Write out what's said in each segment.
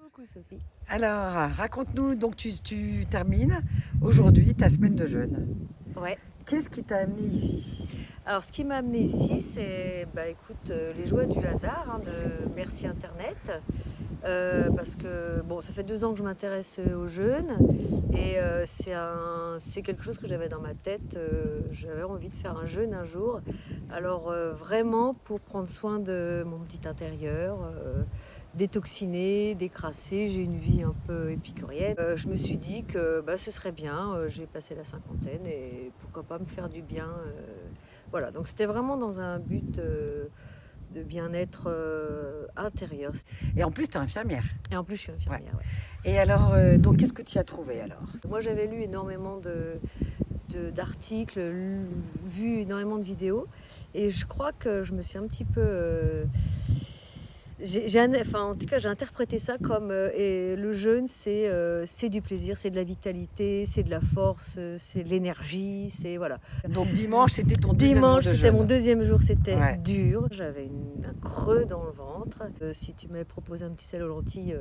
Coucou Sophie. Alors, raconte-nous, donc tu termines aujourd'hui ta semaine de jeûne. Ouais. Qu'est-ce qui t'a amené ici? Alors ce qui m'a amené ici, c'est écoute, les joies du hasard, hein, de merci Internet. Parce que bon, ça fait 2 ans que je m'intéresse au jeûne et c'est quelque chose que j'avais dans ma tête. J'avais envie de faire un jeûne un jour. Alors vraiment pour prendre soin de mon petit intérieur, détoxiner, décrasser. J'ai une vie un peu épicurienne. Je me suis dit que ce serait bien. J'ai passé la cinquantaine et pourquoi pas me faire du bien. Voilà, donc c'était vraiment dans un but de bien-être intérieur. Et en plus, tu es infirmière. Et en plus, je suis infirmière. Ouais. Et alors, donc, qu'est-ce que tu as trouvé alors? Moi, j'avais lu énormément d'articles, vu énormément de vidéos, et je crois que je me suis un petit peu... en tout cas, j'ai interprété ça comme et le jeûne, c'est du plaisir, c'est de la vitalité, c'est de la force, c'est de l'énergie, c'est voilà. Donc dimanche, c'était ton deuxième jour Dimanche, de c'était jeûne. mon deuxième jour, c'était Ouais. dur. J'avais un creux dans le ventre. Si tu m'avais proposé un petit sel aux lentilles,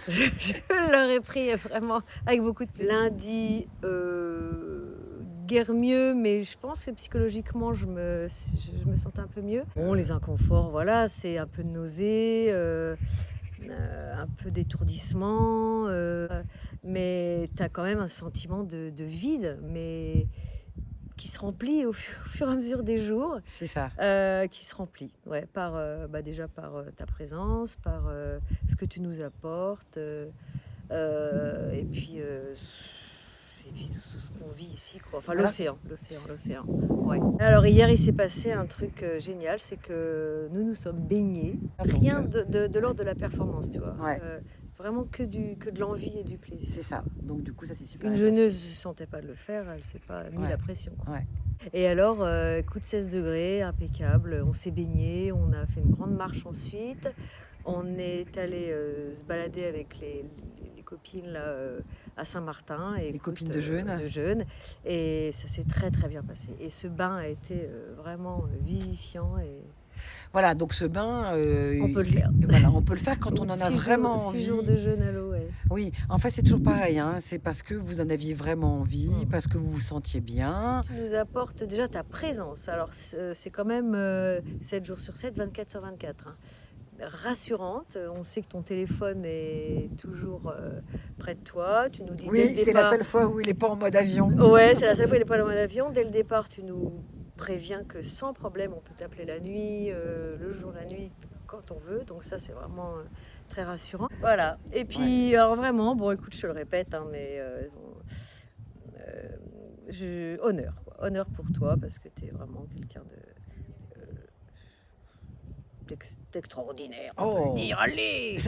je l'aurais pris vraiment avec beaucoup de plaisir. Lundi, guère mieux, mais je pense que psychologiquement, je me sentais un peu mieux. Bon, les inconforts, voilà, c'est un peu de nausée, un peu d'étourdissement, mais tu as quand même un sentiment de vide, mais qui se remplit au fur et à mesure des jours, C'est ça. qui se remplit, ouais, par, déjà par ta présence, par ce que tu nous apportes, et puis tout ce qu'on vit ici, quoi. Enfin, Voilà. l'océan. Ouais. Alors hier, il s'est passé un truc génial, c'est que nous nous sommes baignés, rien de l'ordre de la performance, tu vois. Ouais. Vraiment que de l'envie et du plaisir. C'est ça. Donc du coup, ça c'est super. Une jeuneuse ne se sentait pas de le faire, elle s'est pas mis Ouais. la pression, quoi. Ouais. Et alors, coup de 16 degrés, impeccable, on s'est baigné, on a fait une grande marche ensuite, on est allé se balader avec les copines là, à Saint-Martin. Et Les copines de jeûne. Et ça s'est très très bien passé. Et ce bain a été vraiment vivifiant. Et Voilà, donc ce bain, on peut le faire. Voilà, on peut le faire quand on en a 6 vraiment jours, envie. 6 jours de jeûne à l'eau, ouais. Oui, en fait, c'est toujours pareil, hein. C'est parce que vous en aviez vraiment envie, parce que vous vous sentiez bien. Tu nous apportes déjà ta présence. Alors c'est quand même 7 jours sur 7, 24 sur 24. Hein. Rassurante, on sait que ton téléphone est toujours près de toi, tu nous dis dès le Oui, départ... c'est la seule fois où il n'est pas en mode avion. Ouais, c'est la seule fois où il n'est pas dans l'avion. Dès le départ, tu nous préviens que sans problème, on peut t'appeler la nuit, le jour, la nuit, quand on veut. Donc ça, c'est vraiment très rassurant. Voilà. Et puis, alors vraiment, bon, écoute, je te le répète, hein, mais honneur, quoi. Honneur pour toi, parce que tu es vraiment quelqu'un d'extraordinaire, on peut le dire. Allez,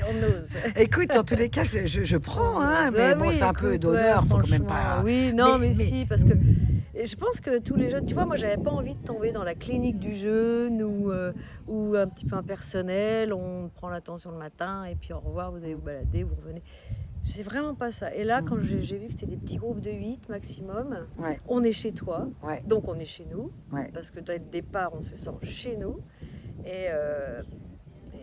on ose. Écoute, en tous les cas, je prends, hein, Ouais, mais bon, oui, c'est un peu écoute, d'honneur, ouais, faut quand même franchement, pas. oui, non, mais mais- si, parce que et je pense que tous les jeunes, tu vois, moi, j'avais pas envie de tomber dans la clinique du jeûne ou un petit peu impersonnel. On prend l'attention le matin et puis au revoir, vous allez vous balader, vous revenez. C'est vraiment pas ça. Et là, quand j'ai vu que c'était des petits groupes de 8 maximum, Ouais, on est chez toi, ouais, donc on est chez nous, ouais. parce que dès le départ, on se sent chez nous. Et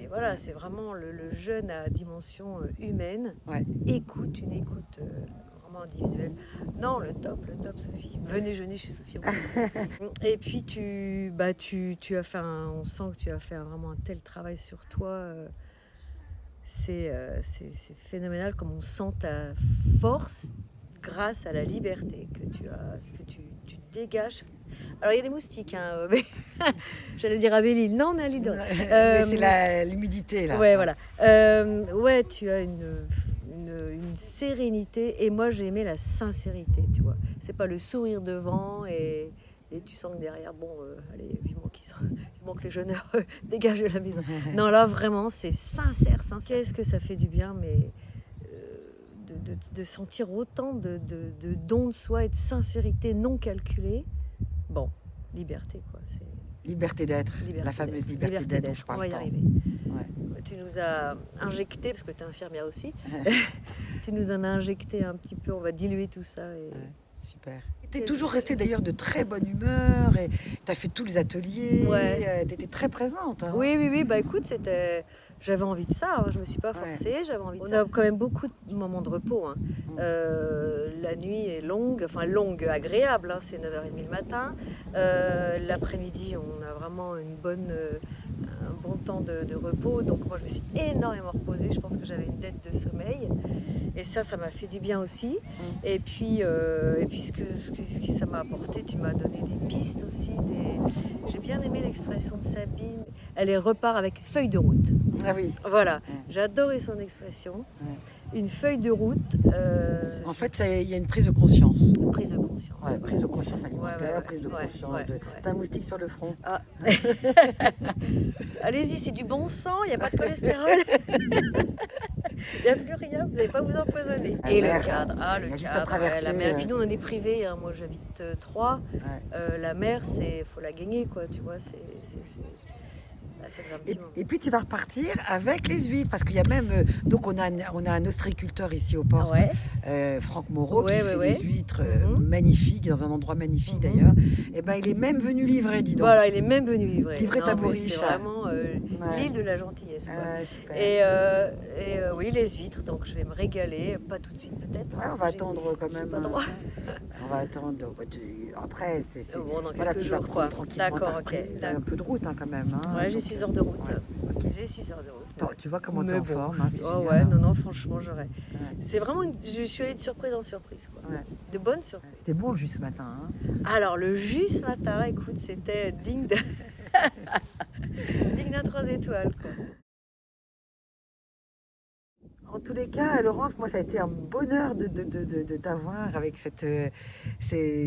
voilà, c'est vraiment le jeûne à dimension humaine. Ouais. Écoute, une écoute vraiment individuelle. Non, le top, Sophie. Venez jeûner chez Sophie. Et puis tu as fait on sent que tu as fait vraiment un tel travail sur toi. C'est phénoménal comme on sent ta force grâce à la liberté que tu dégages. Alors il y a des moustiques, hein, mais j'allais dire à Belle-Île. Non, on est à Lidl. Mais c'est l'humidité, là. Ouais, voilà. Ouais, tu as une sérénité, et moi j'ai aimé la sincérité, tu vois. C'est pas le sourire devant et tu sens que derrière, bon, allez, vivement que les jeûneurs dégagent de la maison. Non, là vraiment, c'est sincère. Qu'est-ce que ça fait du bien, mais de sentir autant de don de soi et de sincérité non calculée. Bon, liberté, quoi. C'est Liberté d'être, liberté la fameuse d'être. liberté d'être dont je On parle va y tant. arriver. Ouais. Tu nous as injecté, parce que tu es infirmière aussi, tu nous en as injecté un petit peu, on va diluer tout ça. Et... Ouais, super. Tu es toujours restée d'ailleurs de très bonne humeur, et tu as fait tous les ateliers, Ouais. tu étais très présente. Hein. Oui, bah écoute, j'avais envie de ça, hein, je me suis pas forcée, j'avais envie de ça. On a quand même beaucoup de moments de repos, hein. La nuit est longue, enfin longue, agréable, hein, c'est 9h30 le matin. L'après-midi, on a vraiment un bon temps de repos. Donc moi, je me suis énormément reposée. Je pense que j'avais une dette de sommeil. Et ça m'a fait du bien aussi. Et puis ce que ça m'a apporté, tu m'as donné des pistes aussi. J'ai bien aimé l'expression de Sabine. Elle repart avec une feuille de route. Ah oui. Voilà, j'ai adoré son expression. Une feuille de route. En fait, il y a une prise de conscience. Une prise de conscience. Ouais, prise de conscience alimentaire, prise de conscience de... T'as un moustique sur le front. Ah. Allez-y, c'est du bon sang, il n'y a pas de cholestérol. Il n'y a plus rien, vous n'allez pas vous empoisonner. La Et mer, le cadre, le juste cadre, à traverser, la mer. Et puis nous, on est privés, hein. Moi j'habite 3. La mer, faut la gagner, quoi, tu vois. Et puis tu vas repartir avec les huîtres, parce qu'il y a même, donc on a un ostréiculteur ici au port, Franck Moreau, qui fait des huîtres magnifiques, dans un endroit magnifique d'ailleurs. Et ben il est même venu livrer, dis donc. Voilà, il est même venu livrer. Ta bourriche. C'est vraiment l'île de la gentillesse. Super. Et oui, les huîtres, donc je vais me régaler, pas tout de suite peut-être. On va attendre quand même. Pas droit. On va attendre. Après, bon, dans voilà, quelques tu vas jours, prendre tranquillement. D'accord, ok. Un peu de route, hein, quand même. Hein, ouais, j'ai 6 heures de route. J'ai 6 heures de route. Attends, tu vois comment t'es en forme, hein, c'est génial. Ouais, non, franchement, j'aurais. C'est vraiment je suis allée de surprise en surprise, quoi. De bonnes surprises. C'était bon le jus ce matin, hein. Alors, le jus ce matin, écoute, c'était digne d'un 3 étoiles, quoi. En tous les cas, Laurence, moi, ça a été un bonheur de t'avoir avec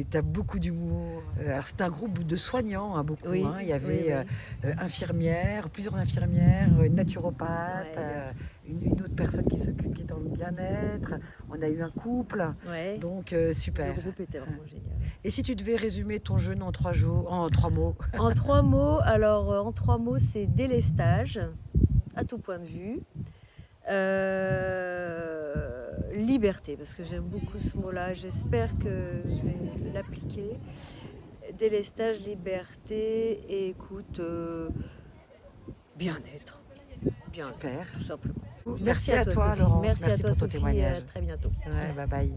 t'as beaucoup d'humour. Alors, c'est un groupe de soignants, hein, beaucoup. Oui, hein. Il y avait plusieurs infirmières, une naturopathe, une autre personne qui est dans le bien-être. On a eu un couple. Donc, super. Le groupe était vraiment génial. Et si tu devais résumer ton jeûne en 3 mots? En 3 mots, alors, c'est délestage, à tout point de vue. Liberté, parce que j'aime beaucoup ce mot-là, j'espère que je vais l'appliquer. Délestage, liberté et écoute, bien-être. Super. Tout simplement. Merci à toi, Laurence. Merci à toi, pour ton Sophie, témoignage. à très bientôt. Bye bye.